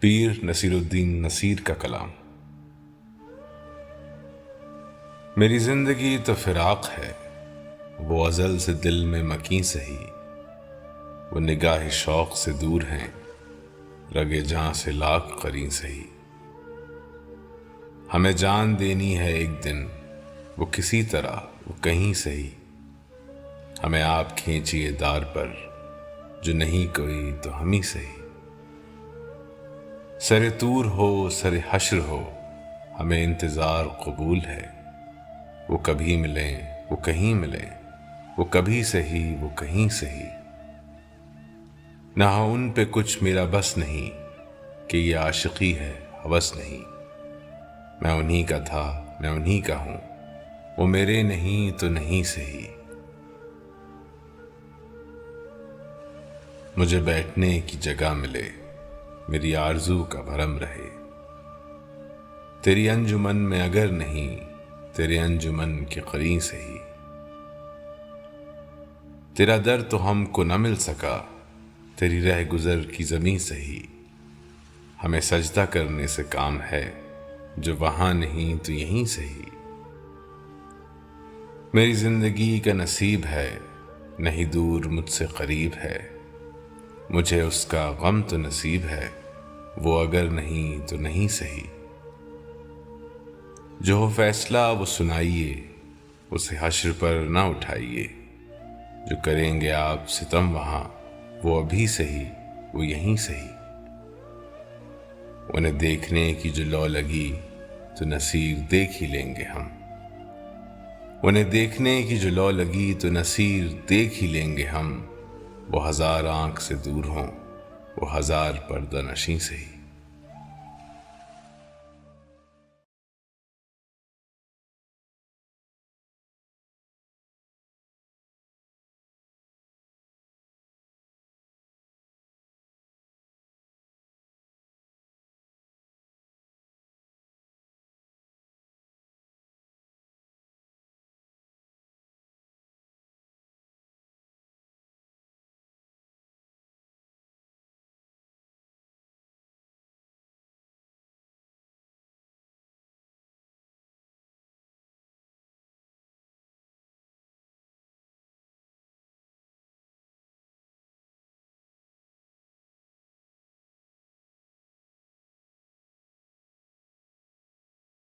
पीर नसीरुद्दीन नसीर का कलाम। मेरी जिंदगी तो फिराक है, वो अज़ल से दिल में मकीं सही। वो निगाह शौक से दूर हैं, रगे जान से लाख करीं सही। हमें जान देनी है एक दिन, वो किसी तरह वो कहीं सही। हमें आप खींचिए दार पर, जो नहीं कोई तो हम ही सही। सरे तूर हो सरे हश्र हो, हमें इंतज़ार कबूल है। वो कभी मिलें वो कहीं मिलें, वो कभी सही वो कहीं सही। ना उन पे कुछ मेरा बस नहीं, कि ये आशिकी है हवस नहीं। मैं उन्हीं का था मैं उन्हीं का हूँ, वो मेरे नहीं तो नहीं सही। मुझे बैठने की जगह मिले, मेरी आरज़ू का भरम रहे। तेरी अंजुमन में अगर नहीं, तेरे अंजुमन के करीं सही। तेरा दर तो हमको न मिल सका, तेरी रह गुजर की ज़मीं सही। हमें सजदा करने से काम है, जो वहाँ नहीं तो यहीं सही। मेरी ज़िंदगी का नसीब है, नहीं दूर मुझसे करीब है। मुझे उसका गम तो नसीब है, वो अगर नहीं तो नहीं सही। जो हो फैसला वो सुनाइए, उसे हश्र पर ना उठाइए। जो करेंगे आप सितम वहाँ, वो अभी सही वो यहीं सही। उन्हें देखने की जो लौ लगी, तो नसीर देख ही लेंगे हम। उन्हें देखने की जो लौ लगी, तो नसीर देख ही लेंगे हम। वो 1000 आँख से दूर हों, वो 1000 पर्दा नशीं सही।